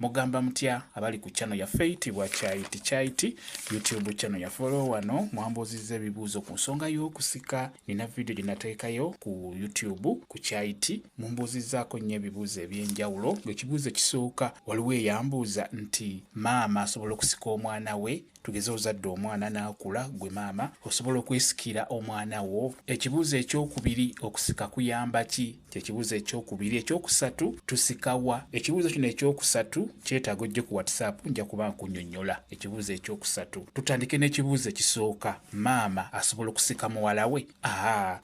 mugamba mutya abali ku channel ya Fayitibwa Kyaiti YouTube channel ya follow wano mwambozizza ebibuuzo ku nsonga y'okusika. Nina video gye nateekayo ku YouTube ku Kyaiti mumbuzizzaako nnyo ebibuuzo eby'enjawulo. Ng'ekibuuzo ekisooka waliwo eyambuuza nti maama asobola okusika omwana we, tugeze ozadde omwana n'akula, gwe maama osobola okwesikira omwana wo. Ekibuuzo ekyokubiri, okusika kuyamba ki? Kyekibuuzo ekyokubiri. Ekyokusatu, tusikawa? Ekibuuzo kino ekyokusatu kyetaaga ojje ku WhatsApp, nja kuba nkunnyonnyola ekibuuzo ekyokusatu. Tutandike n'ekibuuzo ekisooka, maama asobola okusika muwala we?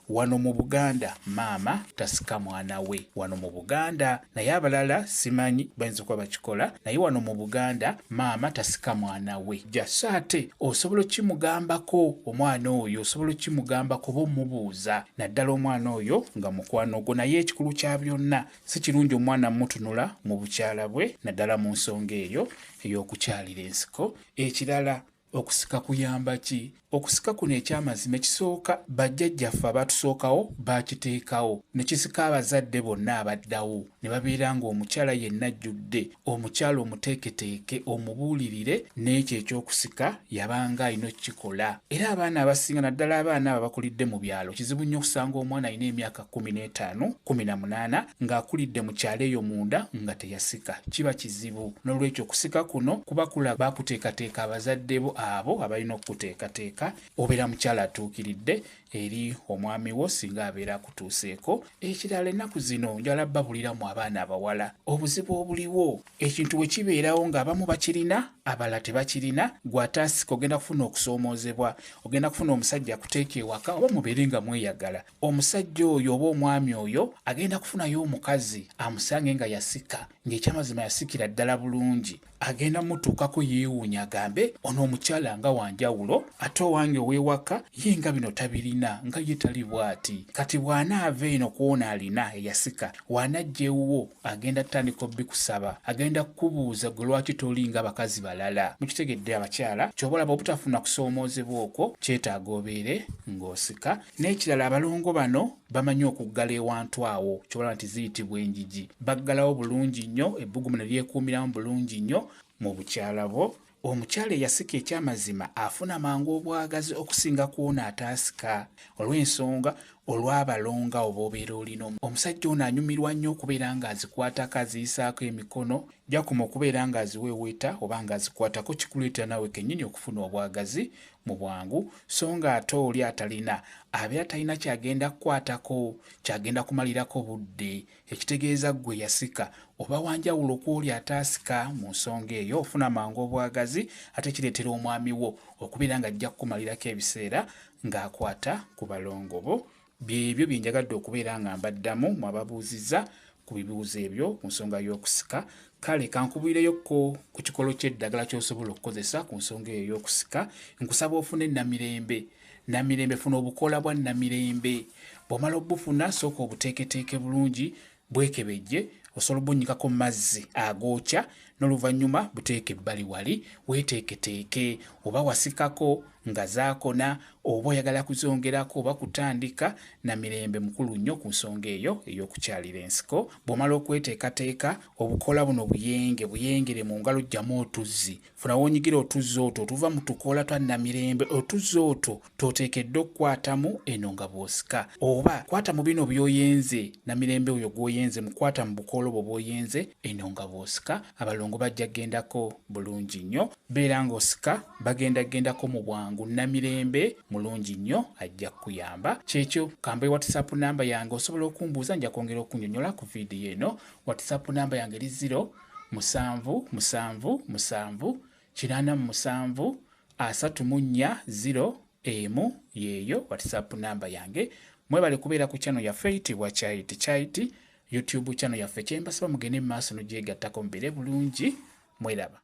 Wano mu Buganda maama tasika mwana we, wano mu Buganda. Naye abalala simanyi bayinza okuba bakikola, naye wano mu Buganda maama tasika mwana we. Jasa ate osobola okimugambako omwana oyo, osobola okimugambako bomubuuza naddala omwana oyo nga mukwano gwo. Naye ekikulu kya byonna, si kirungi omwana mutunula mu bukyala bwe naddala mu nsonga eyo ey'okukyalira ensiko. Ekirala, okusika kuyamba ki? Okusika kuno ekyamazima ekisooka bajjajjaffe abaatusookawo baakiteekawo ne kisika abazadde bonna abaddawo, ne babeera ng'omukyala yenna ajjudde, omukyala omuteeketeeke omubuulirire n'ekyo ekyokusika yabanga alina okukikola. Era abaana abasinga naddala abaana abo bakulidde mu byalo, kizibu nnyo okusanga omwana alina emyaka 15, 18 ng'akulidde mu kyalo eyo munda nga teyasika. Kiba kizibu. N'olwekyo okusika kuno kuba kula baakuteekateeka abazadde bo abo abalina okukuteekateeka, obeera mukyala atuukiridde eri omwami wo singa abeera akutuuseeko. Ekirala, ennaku zino njala babuliramu abaana abawala obuzibu obuliwo. Ekintu bwe kibeerawo ng'abamu bakirina abalala tebakirina, gw'ataasika ogenda kufuna okusoomoozebwa, ogenda kufuna omusajja akuteeka ewaka, oba mubeere nga mweyagala. Omusajja oyo oba omwami oyo agenda kufunayo omukazi amusange nga yasika, ng'ekyamazima yasikira ddala bulungi. Agenda mutuukako yeewuunya agambe ono omukyala nga wanjawulo, ate owange ow'ewaka ye nga bino tabirina, nga ye tali bw'ati. Kati bw'anaava eno kwona alina eyasika, w'anajja ewuwo agenda tandika obbikusaba, agenda kukubuuza gwe lwaki tolinga bakazi balala. Mukitegedde abakyala, ky'obalaba obutafuna kusoomoozebwa okwo kyetaaga obeere ng'osika. N'ekirala, abalongo bano bamanyi okuggala ewantu awo, ky'obalaba nti ziyitibwa enjiji. Baggalawo bulungi nnyo, ebbugumu ne lyekuumiramu bulungi nnyo mu bukyala bwo. Omukyala eyasika ekyamazima afuna mangu obwagazi okusinga kwona ataasika, olw'ensonga olw'abalonga oba obeera olina omusajja ono anyumirwa nnyo okubeera ng'azikwatako, aziyisaako emikono, jakuma okubeera ng'aziweeweeta oba ng'azikwatako, kikuleetera nawe kennyini okufuna obwagazi mu bwangu. So nga ate oli atalina abeera talina kyagenda kukwatako, kyagenda kumalirako budde. Ekitegeeza ggwe yasika oba wanjawulo kw'oli ataasika. Mu nsonga eyo ofuna mangu obwagazi, ate kireetera omwami wo okubeera ng'ajja kukumalirako ebiseera ng'akwata ku balongo bo. Byebyo bye njagadde okubeera nga mbaddamu mwababuuzizza ku bibuuzo ebyo ku nsonga y'okusika. Kale kankubuulireyokko ku kikolo ky'eddagala ky'osobola okukozesa ku nsonga eyo y'okusika. Nkusaba ofune namirembe. Namirembe, funa obukola bwa namirembe. Bw'omala obufuna sooka obuteeketeeke bulungi, bwekebejje, osobola obunnyikako mu mazzi agookya, n'oluvannyuma buteeke ebbali wali, weeteeketeeke. Oba wasikako nga zaakona, oba oyagala kuzongerako oba kutandika, namirembe mukulu nnyo ku nsonga eyo ey'okukyalira ensiko. Bw'omala okweteekateeka, obukola buno buyengere mu ngalo, ggyamu otuzzi. Funa woonyigira otuzzi otwo otuva mu tukola twa namirembe. Otuzzi otwo toteekedde okukwatamu eno nga bw'osika, oba kwata mu bino by'oyenze. Namirembe oyo gw'oyenze mukwata mu bukola obwo bw'oyenze eno nga bw'osika. Abalongo bajja gendako bulungi nnyo. Beera ng'osika bagendagendako mu bwangu. Namirembe mulungi nnyo, ajja kuyamba. Kyekyo kamba WhatsApp namba yange, osobola okumbuuza, nja kwongera okunnyonnyola ku vidiyo eno. WhatsApp namba yange eri 0778734 yeeyo WhatsApp namba yange. Mwebale kubeera ku channel ya Fayitibwa Kyaiti YouTube channel yaffe. Kyembasaba mugende mu maaso n'ogyegattako mubeere bulungi. Mweraba.